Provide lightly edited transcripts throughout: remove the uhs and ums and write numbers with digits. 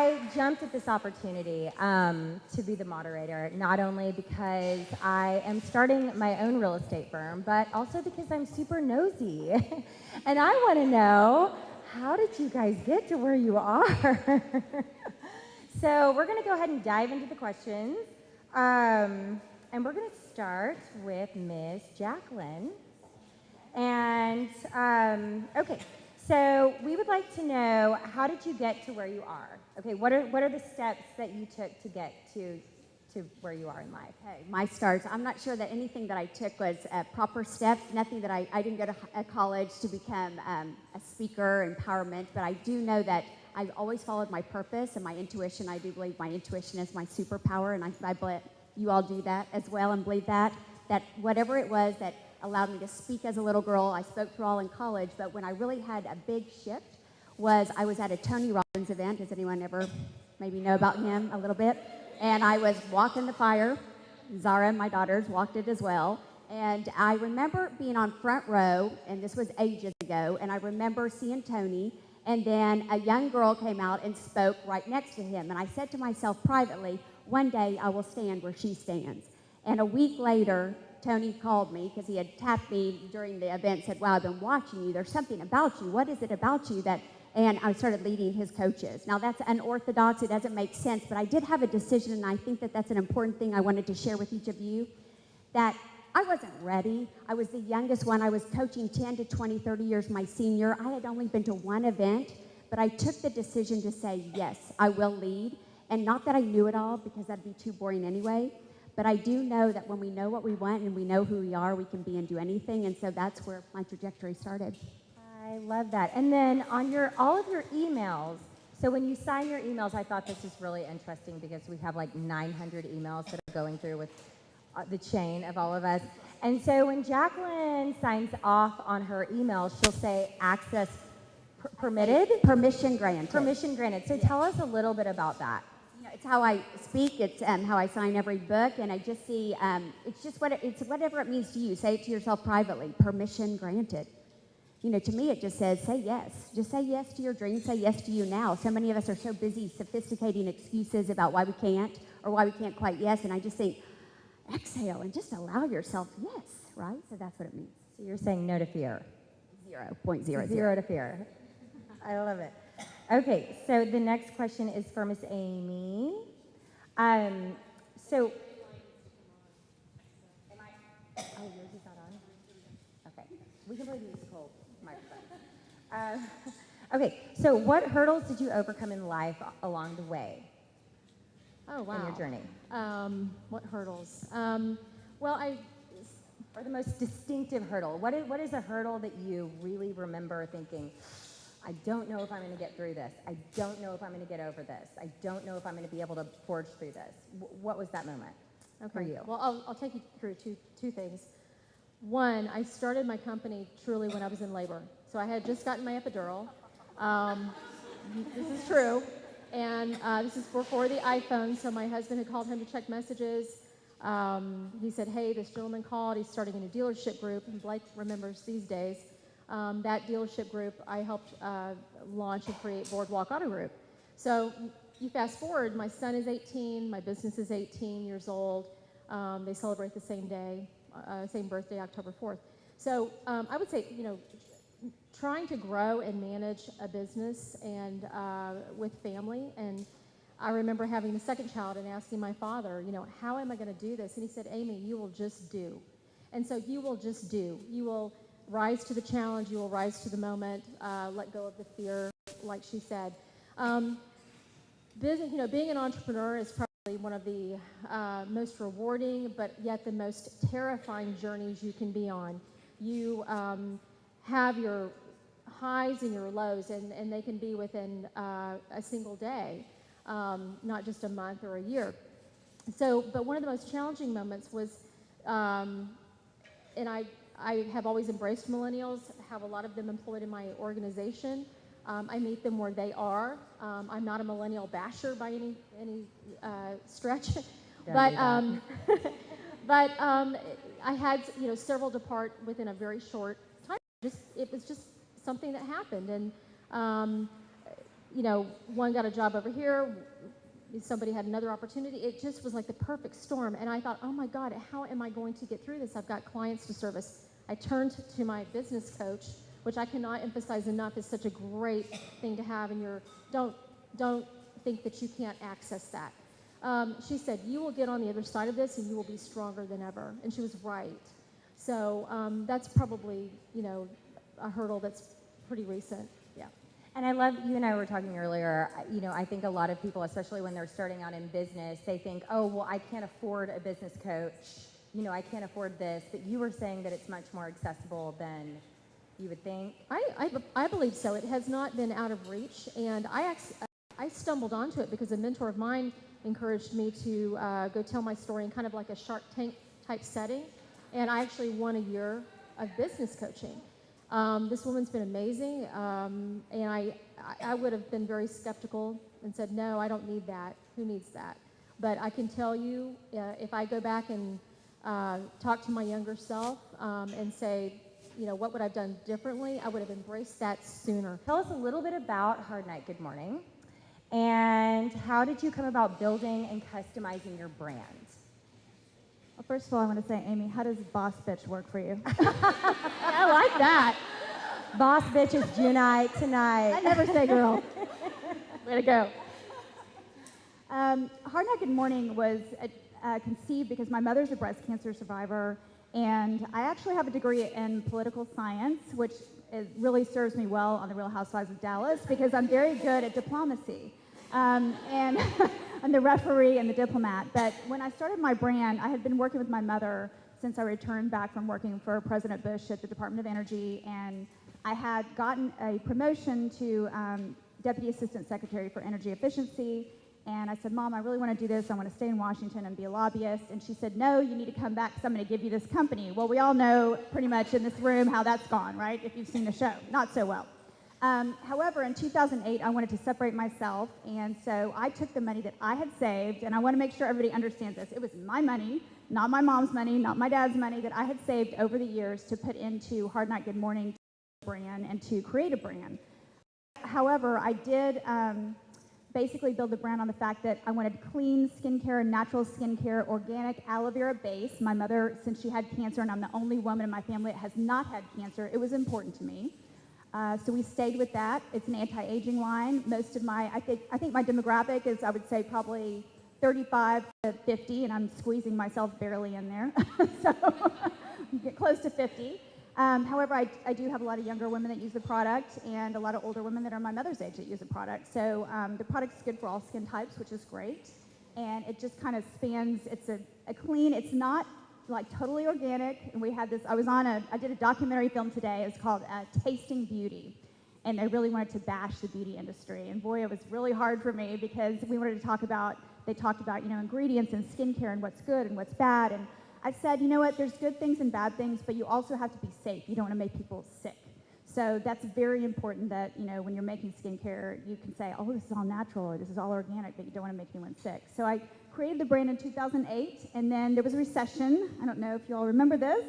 I jumped at this opportunity to be the moderator, not only because I am starting my own real estate firm, but also because I'm super nosy. And I want to know, how did you guys get to where you are? So we're going to go ahead and dive into the questions. And we're going to start with Miss Jacqueline. And, okay, so we would like to know, how did you get to where you are? Okay, what are the steps that you took to get to where you are in life? Okay, my starts. I'm not sure that anything that I took was proper steps, nothing that I didn't go to college to become a speaker, empowerment, but I do know that I've always followed my purpose and my intuition. I do believe my intuition is my superpower, and I believe you all do that as well and believe that whatever it was that allowed me to speak as a little girl, I spoke through all in college, but when I really had a big shift was I was at a Tony Robbins event. Does anyone ever maybe know about him a little bit? And I was walking the fire. Zara, my daughters, walked it as well. And I remember being on front row, and this was ages ago, and I remember seeing Tony, and then a young girl came out and spoke right next to him. And I said to myself privately, one day I will stand where she stands. And a week later, Tony called me because he had tapped me during the event, said, wow, I've been watching you. There's something about you. What is it about you that, and I started leading his coaches. Now that's unorthodox. It doesn't make sense, but I did have a decision, and I think that that's an important thing I wanted to share with each of you, that I wasn't ready. I was the youngest one. I was coaching 10 to 20, 30 years my senior. I had only been to one event, but I took the decision to say, yes, I will lead. And not that I knew it all, because that'd be too boring anyway, but I do know that when we know what we want and we know who we are, we can be and do anything, and so that's where my trajectory started. I love that. And then on all of your emails, so when you sign your emails, I thought this was really interesting because we have like 900 emails that are going through with the chain of all of us. And so when Jacqueline signs off on her email, she'll say access permitted? Permission granted. Permission granted. So tell us a little bit about that. You know, it's how I speak, it's how I sign every book, and I just see, it's just it's whatever it means to you. Say it to yourself privately, permission granted. You know, to me it just says, say yes. Just say yes to your dreams, say yes to you now. So many of us are so busy sophisticating excuses about why we can't, or why we can't quite yes, and I just think, exhale and just allow yourself yes, right? So that's what it means. So you're saying no to fear. 0.00. Zero to fear. I love it. Okay, so the next question is for Miss Amy. So, am I? Oh, yours is not on. Okay, we can play the musical microphone. Okay, so what hurdles did you overcome in life along the way? Oh, wow. In your journey? What hurdles? Or the most distinctive hurdle. What is a hurdle that you really remember thinking, I don't know if I'm going to get through this. I don't know if I'm going to get over this. I don't know if I'm going to be able to forge through this. What was that moment for you? Well, I'll take you through two things. One, I started my company truly when I was in labor. So I had just gotten my epidural. This is true. And this is before the iPhone, so my husband had called him to check messages. He said, hey, this gentleman called. He's starting a new dealership group, and Blake remembers these days. That dealership group, I helped launch and create Boardwalk Auto Group. So you fast forward, my son is 18, my business is 18 years old. They celebrate the same day, same birthday, October 4th. So I would say, you know, trying to grow and manage a business and with family. And I remember having the second child and asking my father, you know, how am I going to do this? And he said, Amy, you will just do. And so you will just do. You will rise to the challenge. You will rise to the moment. Let go of the fear, like she said. You know, being an entrepreneur is probably one of the most rewarding, but yet the most terrifying journeys you can be on. You have your highs and your lows, and they can be within a single day, not just a month or a year. So, but one of the most challenging moments was, and I have always embraced millennials, have a lot of them employed in my organization. I meet them where they are. I'm not a millennial basher by any stretch, but I had, you know, several depart within a very short time. It was just something that happened, and one got a job over here, somebody had another opportunity. It just was like the perfect storm. And I thought, oh my God, how am I going to get through this? I've got clients to service. I turned to my business coach, which I cannot emphasize enough is such a great thing to have in your, don't think that you can't access that. She said, you will get on the other side of this and you will be stronger than ever. And she was right. So that's probably, a hurdle that's pretty recent. Yeah. And I love, you and I were talking earlier, I think a lot of people, especially when they're starting out in business, they think, oh, well, I can't afford a business coach. I can't afford this. But you were saying that it's much more accessible than you would think. I believe so. It has not been out of reach. And I stumbled onto it because a mentor of mine encouraged me to go tell my story in kind of like a Shark Tank type setting. And I actually won a year of business coaching. This woman's been amazing, and I would have been very skeptical and said, no, I don't need that. Who needs that? But I can tell you, if I go back and talk to my younger self and say, what would I have done differently, I would have embraced that sooner. Tell us a little bit about Hard Night Good Morning, and how did you come about building and customizing your brand? Well, first of all, I want to say, Amy, how does boss bitch work for you? I like that. Boss bitch is Junite tonight. I never say girl. Way to go. Hard Night Good Morning was conceived because my mother's a breast cancer survivor, and I actually have a degree in political science, which really serves me well on the Real Housewives of Dallas because I'm very good at diplomacy. And I'm the referee and the diplomat. But when I started my brand, I had been working with my mother since I returned back from working for President Bush at the Department of Energy, and I had gotten a promotion to Deputy Assistant Secretary for Energy Efficiency. And I said, Mom, I really want to do this. I want to stay in Washington and be a lobbyist. And she said, no, you need to come back because I'm going to give you this company. Well, we all know pretty much in this room how that's gone, right? If you've seen the show. Not so well. However, in 2008, I wanted to separate myself, and so I took the money that I had saved, and I want to make sure everybody understands this. It was my money, not my mom's money, not my dad's money, that I had saved over the years to put into Hard Night Good Morning brand and to create a brand. However, I did basically build the brand on the fact that I wanted clean skincare, natural skincare, organic aloe vera base. My mother, since she had cancer, and I'm the only woman in my family that has not had cancer, it was important to me. So we stayed with that. It's an anti-aging line. Most of I think my demographic is, I would say, probably 35 to 50, and I'm squeezing myself barely in there. So get close to 50. However, I do have a lot of younger women that use the product, and a lot of older women that are my mother's age that use the product. So the product's good for all skin types, which is great. And it just kind of spans, it's a clean, it's not like totally organic. And we had this, I did a documentary film today. It's called Tasting Beauty. And they really wanted to bash the beauty industry. And boy, it was really hard for me because we wanted to talk about, they talked about, ingredients and skincare and what's good and what's bad. And I said, you know what, there's good things and bad things, but you also have to be safe. You don't want to make people sick. So that's very important that, when you're making skincare, you can say, oh, this is all natural, or this is all organic, but you don't want to make anyone sick. So I created the brand in 2008, and then there was a recession. I don't know if you all remember this.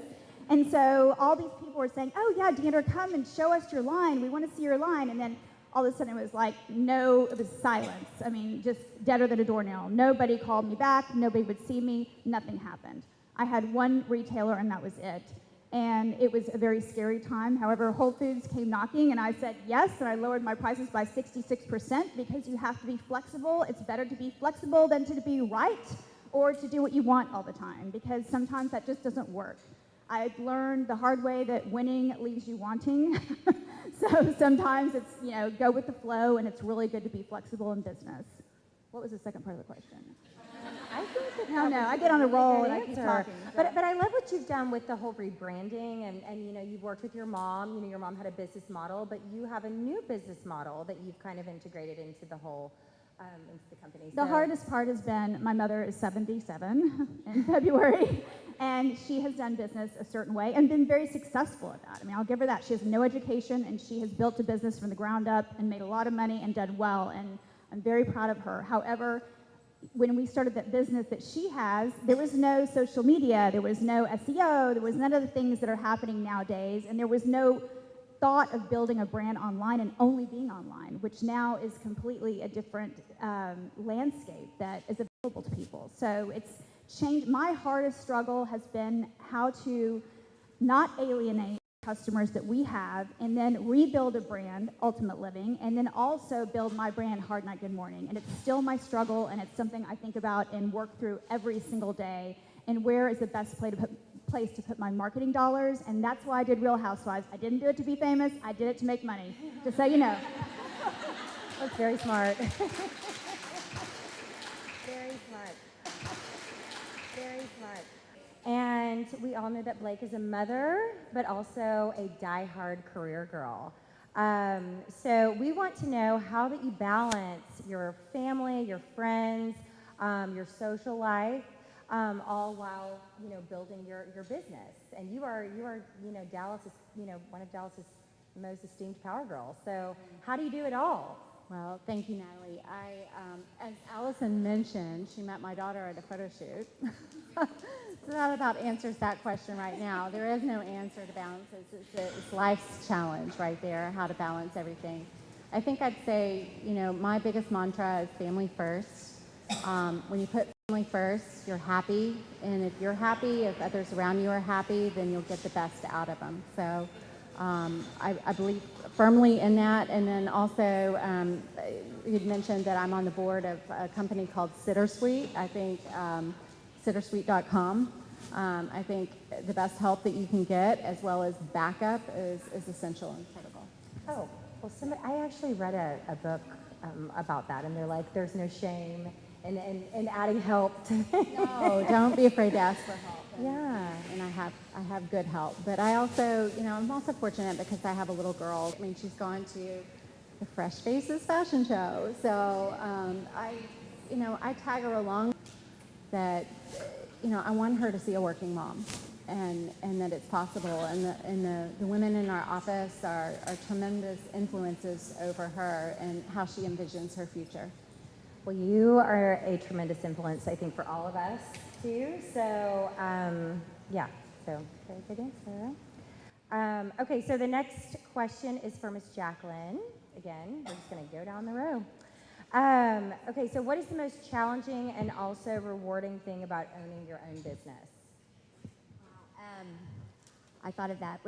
And so all these people were saying, oh, yeah, Deandra, come and show us your line. We want to see your line. And then all of a sudden it was like, no, it was silence. I mean, just deader than a doornail. Nobody called me back. Nobody would see me. Nothing happened. I had one retailer, and that was it. And it was a very scary time. However, Whole Foods came knocking, and I said yes, and I lowered my prices by 66% because you have to be flexible. It's better to be flexible than to be right or to do what you want all the time, because sometimes that just doesn't work. I've learned the hard way that winning leaves you wanting. So sometimes it's, go with the flow, and it's really good to be flexible in business. What was the second part of the question? I think No, I get on a roll and I keep talking. But I love what you've done with the whole rebranding, and you've worked with your mom. Your mom had a business model, but you have a new business model that you've kind of integrated into the whole into the company. The hardest part has been my mother is 77 in February, and she has done business a certain way and been very successful at that. I mean, I'll give her that. She has no education, and she has built a business from the ground up and made a lot of money and done well, and I'm very proud of her. However, when we started that business that she has, there was no social media, there was no SEO, there was none of the things that are happening nowadays, and there was no thought of building a brand online and only being online, which now is completely a different landscape that is available to people. So it's changed. My hardest struggle has been how to not alienate customers that we have, and then rebuild a brand, Ultimate Living, and then also build my brand, Hard Night Good Morning. And it's still my struggle, and it's something I think about and work through every single day. And where is the best place to put my marketing dollars? And that's why I did Real Housewives. I didn't do it to be famous. I did it to make money. Just so you know. That's very smart. Very smart. Very smart. And we all know that Blake is a mother, but also a diehard career girl. So we want to know how that you balance your family, your friends, your social life, all while building your business. And you are Dallas's one of Dallas's most esteemed power girls. So how do you do it all? Well, thank you, Natalie. As Allison mentioned, she met my daughter at a photo shoot. So that about answers that question right now. There is no answer to balance. It's life's challenge right there, how to balance everything. I think I'd say, my biggest mantra is family first. When you put family first, you're happy. And if you're happy, if others around you are happy, then you'll get the best out of them. So I believe firmly in that. And then also, you'd mentioned that I'm on the board of a company called Sittersuite. I think Sittersuite.com. I think the best help that you can get, as well as backup, is essential and critical. Oh, well, I actually read a book about that, and they're like, there's no shame in adding help. No, don't be afraid to ask for help. And I have good help. But I also, I'm also fortunate because I have a little girl. I mean, she's gone to the Fresh Faces fashion show. So I tag her along that, I want her to see a working mom and that it's possible. And the women in our office are tremendous influences over her and how she envisions her future. Well, you are a tremendous influence, I think, for all of us, too. So, so very good answer. Okay, so the next question is for Miss Jacqueline. Again, we're just going to go down the row. Okay, so what is the most challenging and also rewarding thing about owning your own business? I thought of that.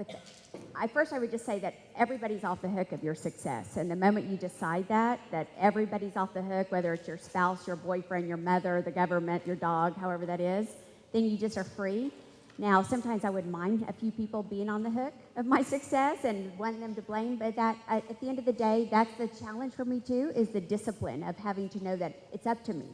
First, I would just say that everybody's off the hook of your success. And the moment you decide that everybody's off the hook, whether it's your spouse, your boyfriend, your mother, the government, your dog, however that is, then you just are free. Now, sometimes I would mind a few people being on the hook of my success and wanting them to blame, but at the end of the day, that's the challenge for me too, is the discipline of having to know that it's up to me.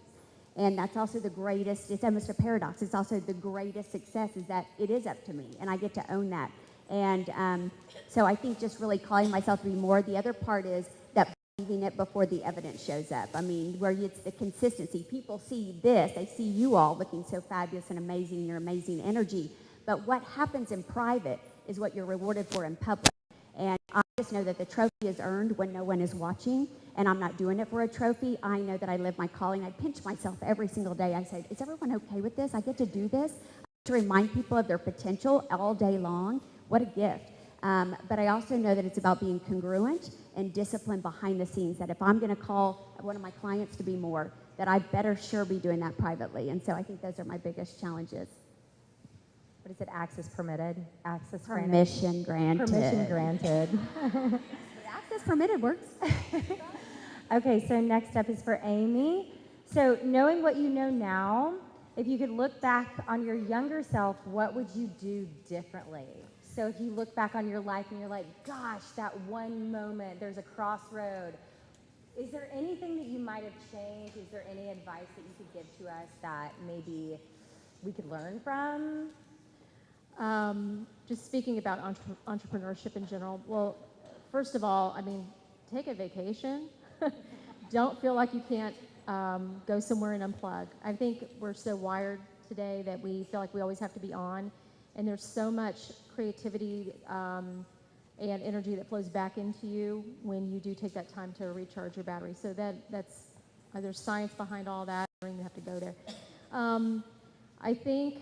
And that's also the greatest, it's almost a paradox, it's also the greatest success is that it is up to me, and I get to own that. And so I think just really calling myself to be more. The other part is that believing it before the evidence shows up. I mean, where it's the consistency. People see this, they see you all looking so fabulous and amazing, your amazing energy. But what happens in private is what you're rewarded for in public. And I just know that the trophy is earned when no one is watching, and I'm not doing it for a trophy. I know that I live my calling. I pinch myself every single day. I say, is everyone okay with this? I get to do this. I get to remind people of their potential all day long. What a gift. But I also know that it's about being congruent and disciplined behind the scenes, that if I'm going to call one of my clients to be more, that I better sure be doing that privately. And so I think those are my biggest challenges. What is it? Access permitted? Access granted? Permission granted. Permission granted. Access permitted works. Okay, so next up is for Amy. So knowing what you know now, if you could look back on your younger self, what would you do differently? So if you look back on your life and you're like, gosh, that one moment, there's a crossroad. Is there anything that you might have changed? Is there any advice that you could give to us that maybe we could learn from? Just speaking about entrepreneurship in general, well, first of all, I mean, take a vacation. Don't feel like you can't go somewhere and unplug. I think we're so wired today that we feel like we always have to be on, and there's so much creativity and energy that flows back into you when you do take that time to recharge your battery. So that's there's science behind all that. I don't even have to go there. I think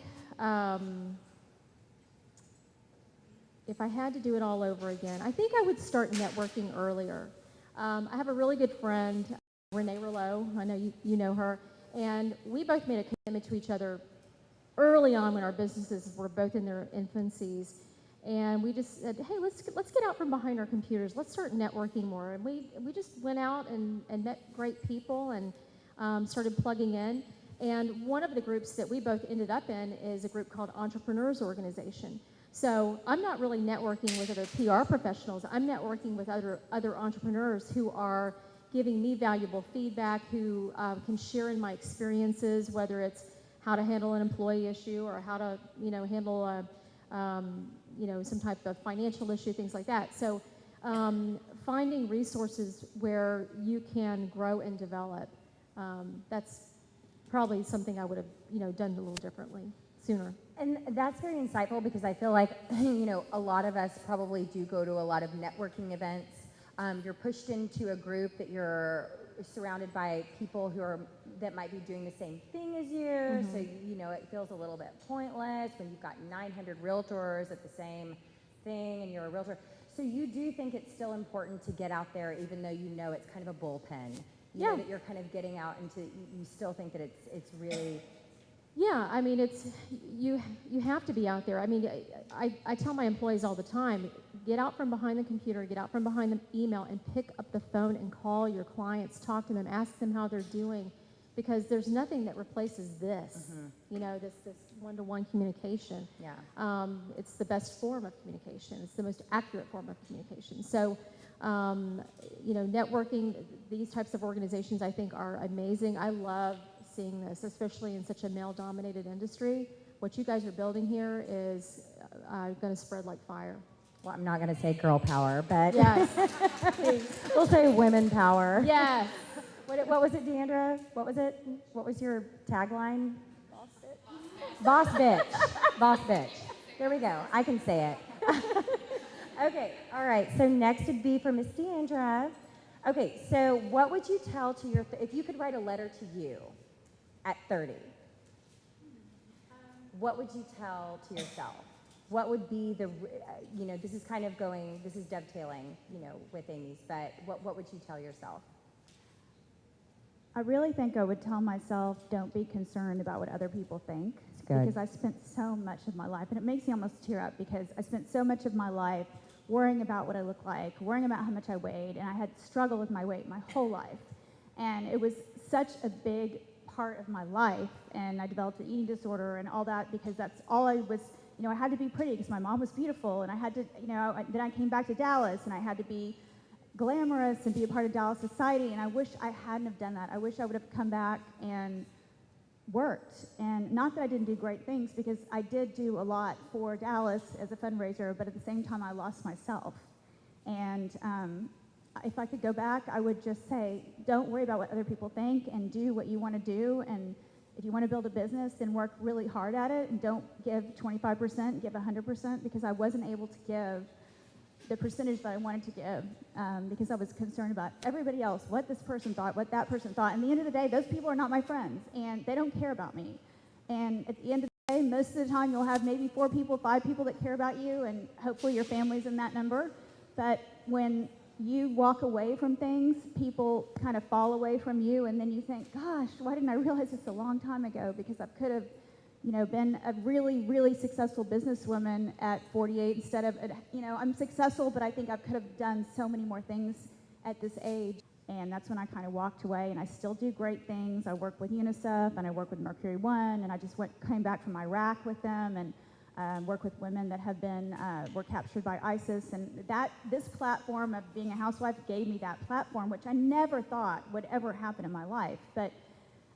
if I had to do it all over again, I think I would start networking earlier. I have a really good friend, Renee Rouleau. I know you know her. And we both made a commitment to each other early on when our businesses were both in their infancies. And we just said, hey, let's get out from behind our computers. Let's start networking more. And we just went out and met great people and started plugging in. And one of the groups that we both ended up in is a group called Entrepreneurs Organization. So I'm not really networking with other PR professionals. I'm networking with other entrepreneurs who are giving me valuable feedback, who can share in my experiences, whether it's how to handle an employee issue or how to, handle a, some type of financial issue, things like that. So finding resources where you can grow and develop, that's probably something I would have, done a little differently sooner. And that's very insightful because I feel like, a lot of us probably do go to a lot of networking events. You're pushed into a group that you're surrounded by people that might be doing the same thing as you. Mm-hmm. So, it feels a little bit pointless when you've got 900 realtors at the same thing and you're a realtor. So you do think it's still important to get out there even though it's kind of a bullpen. You know that you're kind of getting out into, you still think that it's really... Yeah, I mean, you have to be out there. I mean, I tell my employees all the time, get out from behind the computer, get out from behind the email, and pick up the phone and call your clients, talk to them, ask them how they're doing, because there's nothing that replaces this, this one-to-one communication. Yeah. It's the best form of communication. It's the most accurate form of communication. So, networking, these types of organizations, I think, are amazing. I love seeing this, especially in such a male-dominated industry. What you guys are building here is going to spread like fire. Well, I'm not going to say girl power, but yes, we'll say women power. Yes. What was it, Deandra? What was it? What was your tagline? Boss bitch. Boss bitch. There we go. I can say it. Okay. All right. So next would be for Miss Deandra. Okay. So what would you tell to if you could write a letter to you at 30, what would you tell to yourself? What would be this is dovetailing, with Amy's, but what would you tell yourself? I really think I would tell myself, don't be concerned about what other people think. That's good. Because I spent so much of my life, and it makes me almost tear up because I spent so much of my life worrying about what I look like, worrying about how much I weighed, and I had struggled with my weight my whole life. And it was such a big part of my life, and I developed an eating disorder and all that because that's all I was, I had to be pretty because my mom was beautiful, and I had to, then I came back to Dallas and I had to be glamorous and be a part of Dallas society, and I wish I hadn't have done that. I wish I would have come back and worked, and not that I didn't do great things because I did do a lot for Dallas as a fundraiser, but at the same time I lost myself. And if I could go back, I would just say, don't worry about what other people think and do what you want to do. And if you want to build a business, then work really hard at it and don't give 25%, give 100%, because I wasn't able to give the percentage that I wanted to give because I was concerned about everybody else, what this person thought, what that person thought. And at the end of the day, those people are not my friends, and they don't care about me. And at the end of the day, most of the time, you'll have maybe 4 people, 5 people that care about you, and hopefully your family's in that number. But when you walk away from things, people kind of fall away from you, and then you think, gosh, why didn't I realize this a long time ago? Because I could have, been a really, really successful businesswoman at 48 instead of, I'm successful, but I think I could have done so many more things at this age. And that's when I kind of walked away, and I still do great things. I work with UNICEF, and I work with Mercury One, and I just came back from Iraq with them, and work with women that have been, were captured by ISIS, and this platform of being a housewife gave me that platform, which I never thought would ever happen in my life. But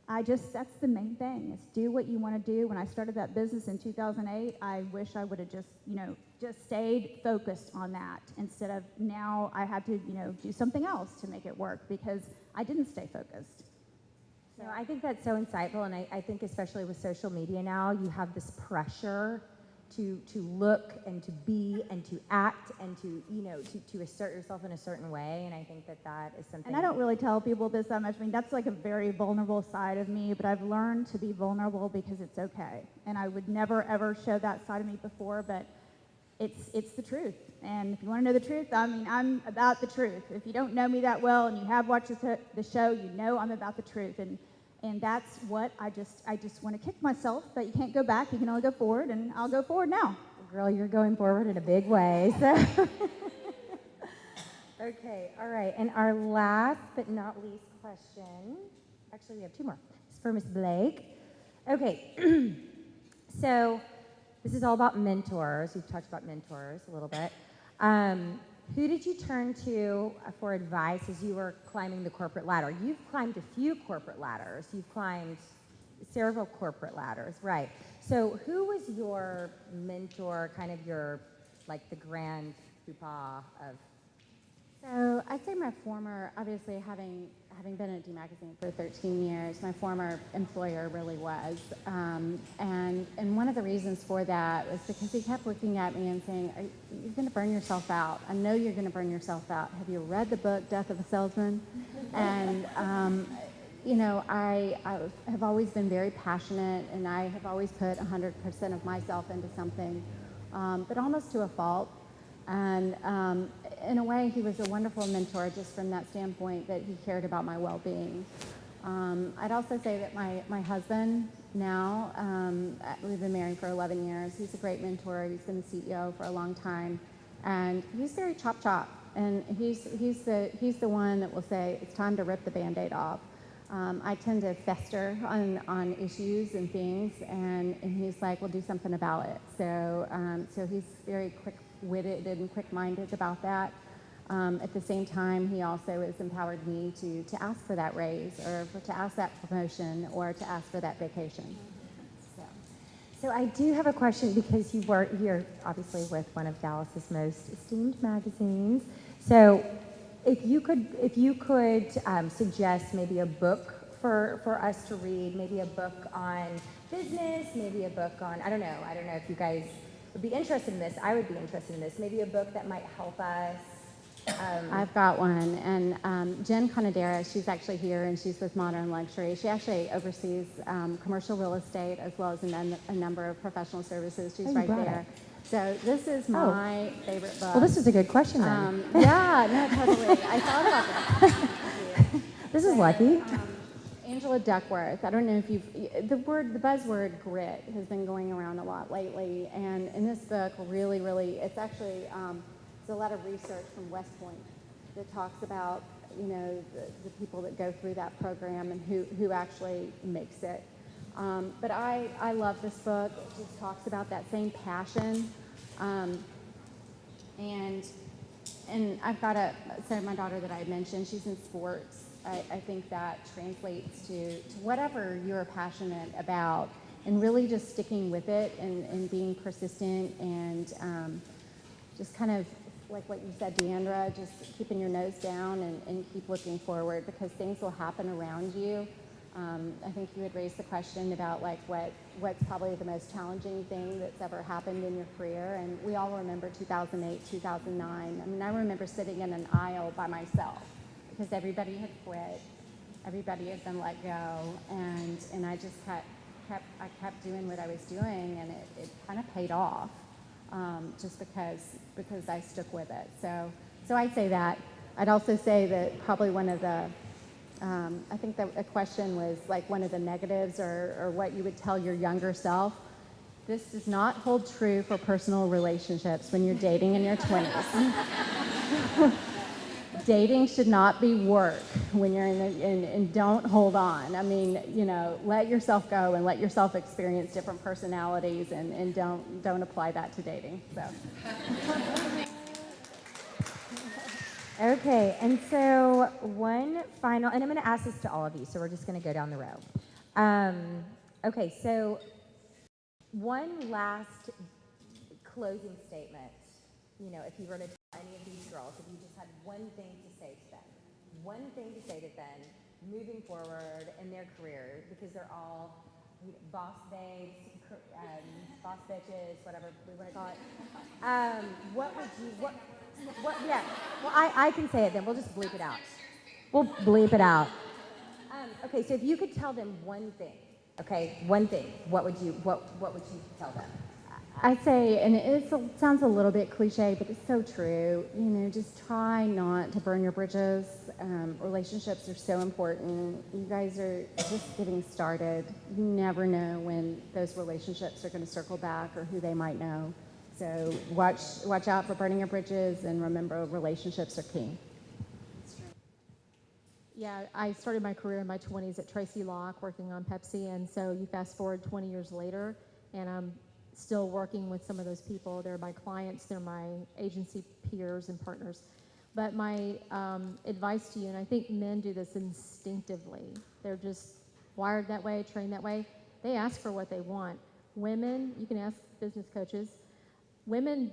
that's the main thing, is do what you want to do. When I started that business in 2008, I wish I would have just stayed focused on that instead of now I had to, do something else to make it work because I didn't stay focused. So I think that's so insightful, and I think especially with social media now, you have this pressure to look and to be and to act and to assert yourself in a certain way, and I think that is something. And I don't really tell people this that much. I mean, that's like a very vulnerable side of me, but I've learned to be vulnerable because it's okay. And I would never ever show that side of me before, but it's the truth. And if you want to know the truth, I mean, I'm about the truth. If you don't know me that well and you have watched the show, you know I'm about the truth. And that's what I just want to kick myself, but you can't go back. You can only go forward, and I'll go forward now. Girl, you're going forward in a big way. So. Okay, all right. And our last but not least question, actually we have two more. It's for Miss Blake. Okay, so this is all about mentors. We've talked about mentors a little bit. Who did you turn to for advice as you were climbing the corporate ladder? You've climbed a few corporate ladders. You've climbed several corporate ladders, right? So who was your mentor, kind of your, like the grand poopah of? So I'd say my former, obviously having been at D Magazine for 13 years, my former employer really was. And one of the reasons for that was because he kept looking at me and saying, you're going to burn yourself out. I know you're going to burn yourself out. Have you read the book, Death of a Salesman? And, you know, I have always been very passionate, and I have always put 100% of myself into something, but almost to a fault. And in a way, he was a wonderful mentor just from that standpoint that he cared about my well-being. I'd also say that my husband now, we've been married for 11 years. He's a great mentor. He's been the CEO for a long time. And he's very chop. And he's the one that will say, it's time to rip the Band-Aid off. I tend to fester on issues and things, and he's like, well, do something about it. So he's very quick-witted and quick-minded about that. At the same time, he also has empowered me to ask for that raise, or to ask that promotion, or to ask for that vacation. So I do have a question, because you're obviously with one of Dallas's most esteemed magazines. So if you could suggest maybe a book for us to read, maybe a book on business, maybe a book on, I don't know if you guys would be interested in this. I would be interested in this. Maybe a book that might help us. I've got one, and Jen Conadera, she's actually here, and she's with Modern Luxury. She actually oversees commercial real estate as well as a number of professional services. She's right there. So this is my favorite book. Well, this is a good question then. Yeah, no, totally. I thought about that. This is lucky. Angela Duckworth. I don't know if the buzzword grit has been going around a lot lately, and in this book, really, it's actually there's a lot of research from West Point that talks about, you know, the people that go through that program and who actually makes it. But I love this book. It just talks about that same passion. And I've got my daughter that I mentioned, she's in sports. I think that translates to whatever you're passionate about, and really just sticking with it and being persistent, and just kind of like what you said, Deandra, just keeping your nose down and keep looking forward, because things will happen around you. I think you had raised the question about like what's probably the most challenging thing that's ever happened in your career, and we all remember 2008, 2009. I mean, I remember sitting in an aisle by myself because everybody had quit, everybody had been let go, and I just kept doing what I was doing, and it kind of paid off, just because I stuck with it. So I'd say that. I'd also say that probably one of the I think that a question was like one of the negatives or what you would tell your younger self. This does not hold true for personal relationships when you're dating in your 20s. Dating should not be work when you're and don't hold on. I mean, you know, let yourself go and let yourself experience different personalities, and don't apply that to dating. So. Okay, and so one final, and I'm going to ask this to all of you, so we're just going to go down the row. Okay, so one last closing statement. You know, if you were to tell any of these girls, if you just had one thing to say to them, moving forward in their career, because they're all boss babes, boss bitches, whatever we want to call it. What would you, yeah, well, I can say it then. We'll just bleep it out. We'll bleep it out. Okay, so if you could tell them one thing, okay, one thing, what would you tell them? I say, and sounds a little bit cliche, but it's so true. You know, just try not to burn your bridges. Relationships are so important. You guys are just getting started. You never know when those relationships are going to circle back or who they might know. So watch out for burning your bridges, and remember, relationships are key. Yeah, I started my career in my 20s at Tracy Locke working on Pepsi, and so you fast forward 20 years later, and I'm still working with some of those people. They're my clients, they're my agency peers and partners. But my advice to you, and I think men do this instinctively, they're just wired that way, trained that way. They ask for what they want. Women, you can ask business coaches, women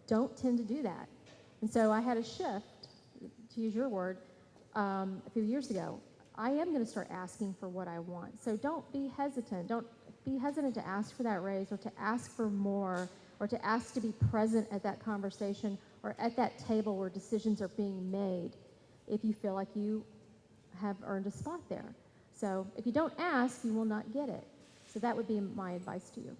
don't tend to do that. And so I had a shift, to use your word, a few years ago. I am going to start asking for what I want. So don't be hesitant. Don't be hesitant to ask for that raise or to ask for more or to ask to be present at that conversation or at that table where decisions are being made if you feel like you have earned a spot there. So if you don't ask, you will not get it. So that would be my advice to you.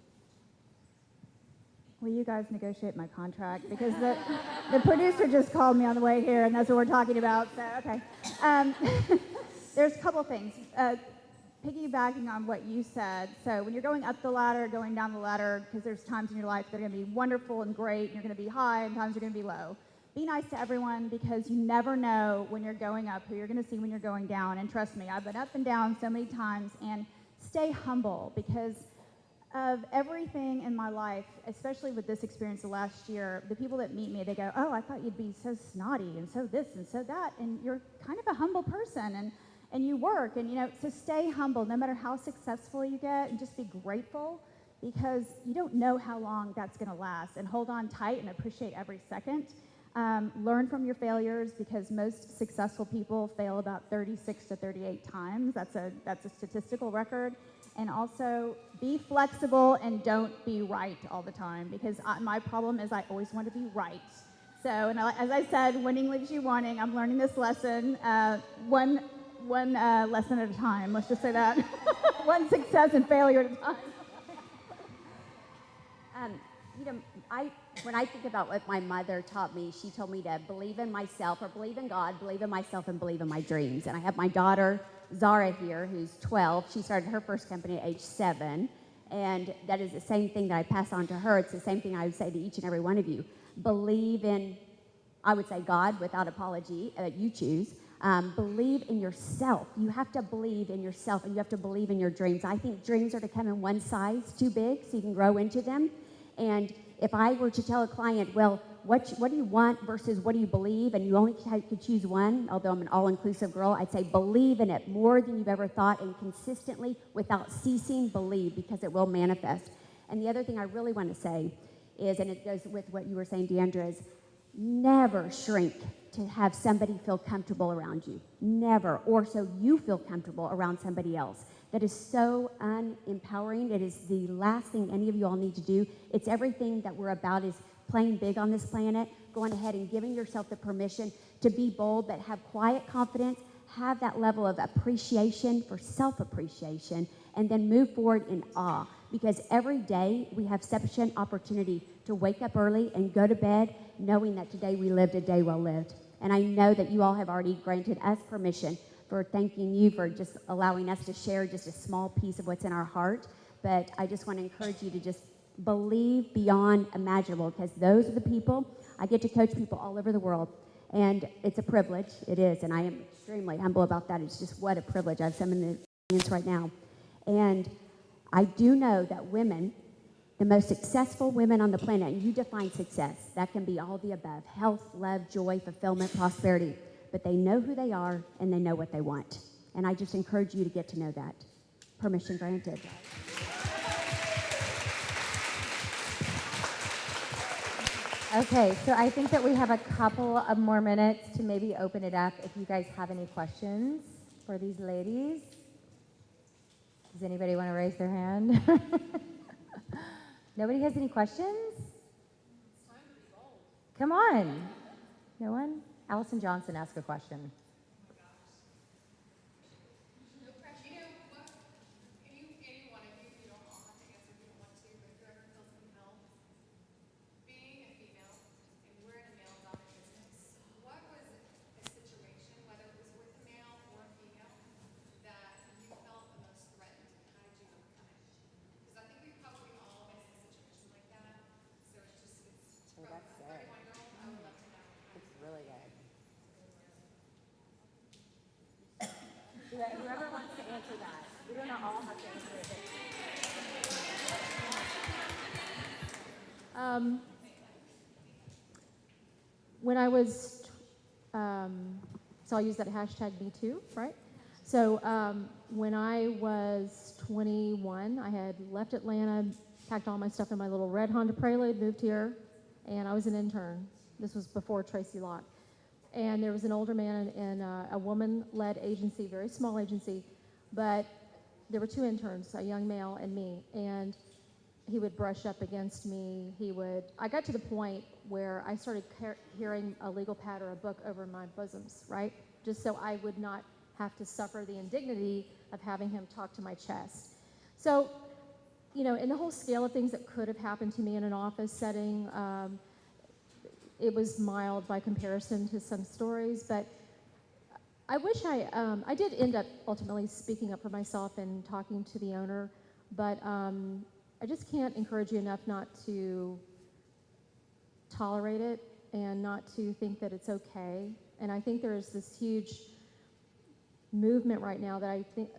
Will you guys negotiate my contract? Because the producer just called me on the way here, and that's what we're talking about. So, okay. There's a couple things. Piggybacking on what you said, so when you're going up the ladder, going down the ladder, because there's times in your life that are going to be wonderful and great, and you're going to be high, and times you're going to be low. Be nice to everyone, because you never know when you're going up who you're going to see when you're going down. And trust me, I've been up and down so many times. And stay humble, because of everything in my life, especially with this experience the last year, the people that meet me, they go, oh, I thought you'd be so snotty and so this and so that, and you're kind of a humble person, and you work, and so stay humble no matter how successful you get, and just be grateful, because you don't know how long that's going to last. And hold on tight and appreciate every second. Learn from your failures, because most successful people fail about 36 to 38 times. That's a statistical record. And also be flexible and don't be right all the time, because my problem is I always want to be right. So, and as I said, winning leaves you wanting. I'm learning this lesson one lesson at a time. Let's just say that. One success and failure at a time. When I think about what my mother taught me, she told me to believe in myself, or believe in God, believe in myself, and believe in my dreams. And I have my daughter, Zara, here, who's 12. She started her first company at age 7. And that is the same thing that I pass on to her. It's the same thing I would say to each and every one of you. Believe in, I would say, God without apology, that you choose. Believe in yourself. You have to believe in yourself, and you have to believe in your dreams. I think dreams are to come in one size too big so you can grow into them. And if I were to tell a client, well, what do you want versus what do you believe, and you only could choose one, although I'm an all-inclusive girl, I'd say believe in it more than you've ever thought, and consistently, without ceasing, believe, because it will manifest. And the other thing I really want to say is, and it goes with what you were saying, Deandra, is never shrink to have somebody feel comfortable around you. Never. Or so you feel comfortable around somebody else. That is so unempowering. It is the last thing any of you all need to do. It's everything that we're about, is playing big on this planet, going ahead and giving yourself the permission to be bold, but have quiet confidence, have that level of appreciation for self-appreciation, and then move forward in awe. Because every day we have such an opportunity to wake up early and go to bed knowing that today we lived a day well lived. And I know that you all have already granted us permission, for thanking you for just allowing us to share just a small piece of what's in our heart. But I just want to encourage you to just believe beyond imaginable, because those are the people. I get to coach people all over the world, and it's a privilege. It is, and I am extremely humble about that. It's just what a privilege. I have some in the audience right now. And I do know that women, the most successful women on the planet, and you define success, that can be all the above: health, love, joy, fulfillment, prosperity. But they know who they are, and they know what they want. And I just encourage you to get to know that. Permission granted. Okay, so I think that we have a couple of more minutes to maybe open it up if you guys have any questions for these ladies. Does anybody want to raise their hand? Nobody has any questions? It's time to be bold. Come on. No one? Allison Johnson, ask a question. No pressure. You know what? Any one of you don't all have to answer if you don't want to, but whoever feels compelled. gonna all have to answer it. When I was, so I'll use that hashtag #MeToo, right? So when I was 21, I had left Atlanta, packed all my stuff in my little red Honda Prelude, moved here, and I was an intern. This was before Tracy Locke. And there was an older man in a woman-led agency, very small agency, but there were 2 interns, a young male and me, and he would brush up against me. I got to the point where I started carrying a legal pad or a book over my bosoms, right? Just so I would not have to suffer the indignity of having him talk to my chest. So, in the whole scale of things that could have happened to me in an office setting, it was mild by comparison to some stories, but I wish I did end up ultimately speaking up for myself and talking to the owner, but I just can't encourage you enough not to tolerate it and not to think that it's okay. And I think there is this huge movement right now that I think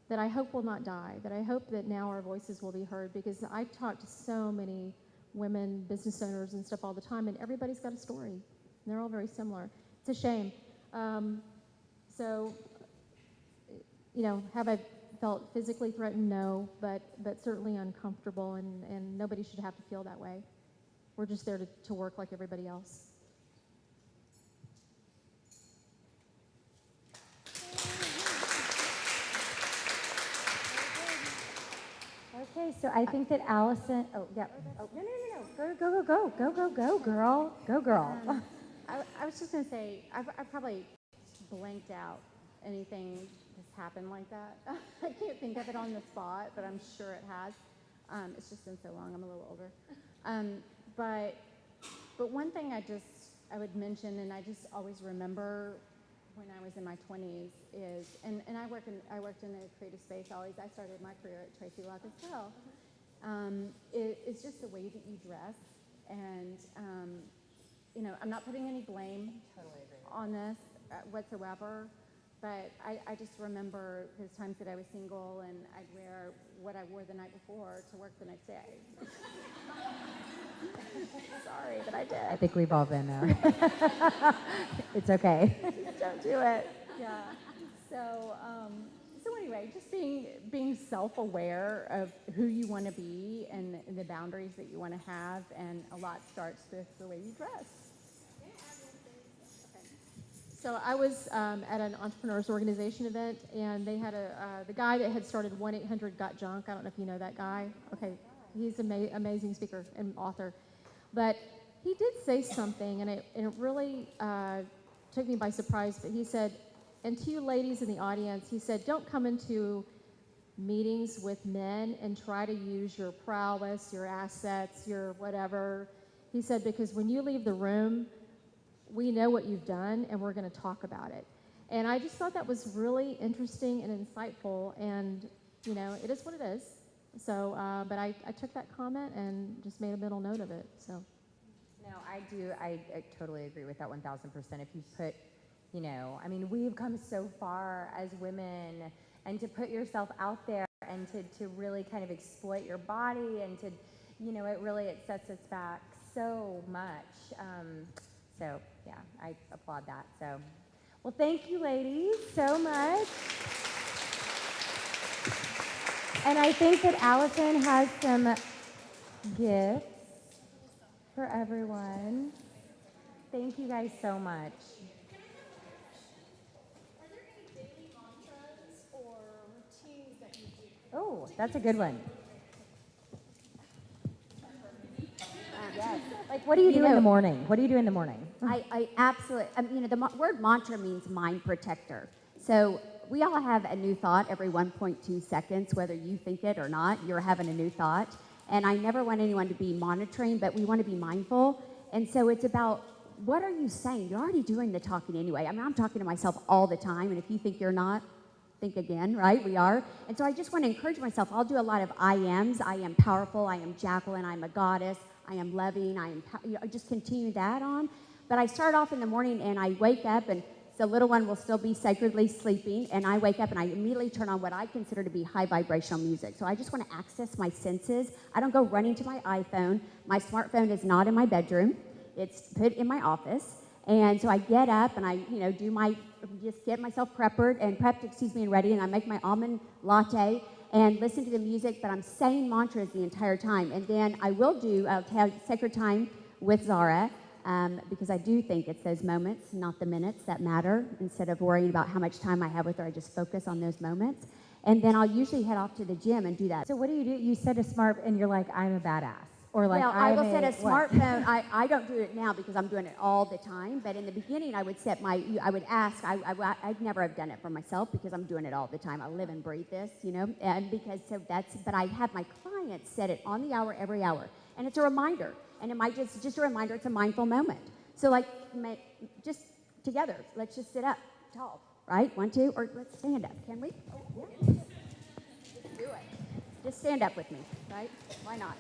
that I hope will not die, that I hope that now our voices will be heard, because I talk to so many women, business owners and stuff all the time, and everybody's got a story, and they're all very similar. It's a shame. So, have I felt physically threatened? No, but certainly uncomfortable, and nobody should have to feel that way. We're just there to work like everybody else. Okay, so I think that Allison. Oh, yeah. Oh, no. Go, girl. Go, girl. I was just going to say, I've probably blanked out anything that's happened like that. I can't think of it on the spot, but I'm sure it has. It's just been so long. I'm a little older. But one thing I would mention, and I just always remember when I was in my 20s is, and I worked in a creative space always. I started my career at Tracy Locke as well. It's just the way that you dress, and I'm not putting any blame on this whatsoever, but I just remember those times that I was single and I'd wear what I wore the night before to work the next day. Sorry, but I did. I think we've all been there. It's okay. Don't do it. Yeah. So anyway, just being self-aware of who you want to be and the boundaries that you want to have, and a lot starts with the way you dress. So I was at an entrepreneurs organization event, and they had the guy that had started 1-800-GOT-JUNK. I don't know if you know that guy. Okay, he's an amazing speaker and author. But he did say something, and it really took me by surprise. But he said, and to you ladies in the audience, he said, don't come into meetings with men and try to use your prowess, your assets, your whatever. He said, because when you leave the room, we know what you've done, and we're going to talk about it. And I just thought that was really interesting and insightful, and, it is what it is. So, but I took that comment and just made a mental note of it, so. No, I do. I totally agree with that 1,000%. If you put, we've come so far as women, and to put yourself out there and to really kind of exploit your body and to, it sets us back so much. So, yeah, I applaud that. So, well, thank you, ladies, so much. And I think that Allison has some gifts for everyone. Thank you guys so much. Are there any daily mantras or routines that you do? Oh, that's a good one. Yes. Like, what do you do in the morning? What do you do in the morning? I absolutely, the word mantra means mind protector. So we all have a new thought every 1.2 seconds, whether you think it or not, you're having a new thought. And I never want anyone to be monitoring, but we want to be mindful. And so it's about, what are you saying? You're already doing the talking anyway. I'm talking to myself all the time, and if you think you're not, think again, right? We are. And so I just want to encourage myself. I'll do a lot of I ams. I am powerful. I am Jacqueline. I'm a goddess. I am loving. I just continue that on. But I start off in the morning and I wake up, and So little one will still be sacredly sleeping, and I wake up and I immediately turn on what I consider to be high vibrational music. So I just want to access my senses. I don't go running to my iPhone. My smartphone is not in my bedroom. It's put in my office. And so I get up and I, just get myself prepped, and ready, and I make my almond latte and listen to the music, but I'm saying mantras the entire time. And then I'll tell sacred time with Zara, because I do think it's those moments, not the minutes, that matter. Instead of worrying about how much time I have with her, I just focus on those moments. And then I'll usually head off to the gym and do that. So what do? You said a smart, and you're like, I'm a badass. Or like, well, I will set a what? smartphone. I don't do it now because I'm doing it all the time. But in the beginning, I would I'd never have done it for myself because I'm doing it all the time. I live and breathe this, but I have my clients set it on the hour every hour. And it's a reminder. And it might just a reminder, it's a mindful moment. So just together, let's just sit up tall, right? 1, 2, or let's stand up. Can we? Oh, yeah. Let's do it. Just stand up with me, right? Why not?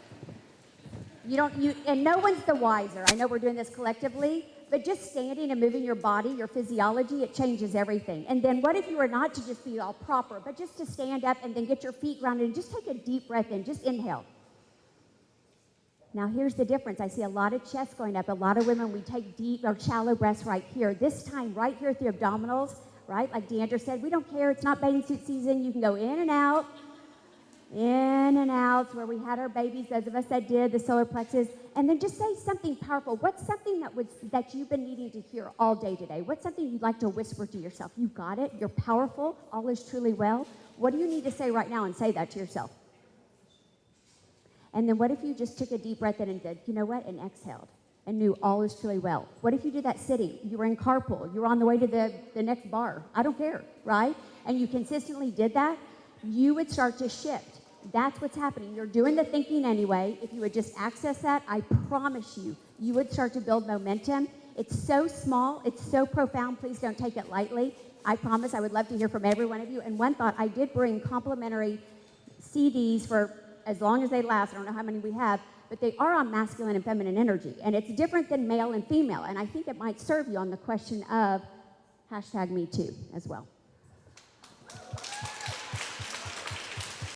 And no one's the wiser. I know we're doing this collectively, but just standing and moving your body, your physiology, it changes everything. And then what if you were not to just be all proper, but just to stand up and then get your feet grounded and just take a deep breath in, just inhale. Now here's the difference. I see a lot of chest going up. A lot of women, we take deep or shallow breaths right here. This time, right here at the abdominals, right? Like Deandra said, we don't care. It's not bathing suit season. You can go in and out. In and out. It's where we had our babies, those of us that did, the solar plexus. And then just say something powerful. What's something that you've been needing to hear all day today? What's something you'd like to whisper to yourself? You got it. You're powerful. All is truly well. What do you need to say right now and say that to yourself? And then what if you just took a deep breath in and did, you know what, and exhaled and knew all is truly well? What if you did that sitting? You were in carpool. You were on the way to the next bar. I don't care, right? And you consistently did that, you would start to shift. That's what's happening. You're doing the thinking anyway. If you would just access that, I promise you, you would start to build momentum. It's so small. It's so profound. Please don't take it lightly. I promise I would love to hear from every one of you. And one thought, I did bring complimentary CDs for as long as they last. I don't know how many we have, but they are on masculine and feminine energy. And it's different than male and female. And I think it might serve you on the question of #MeToo as well.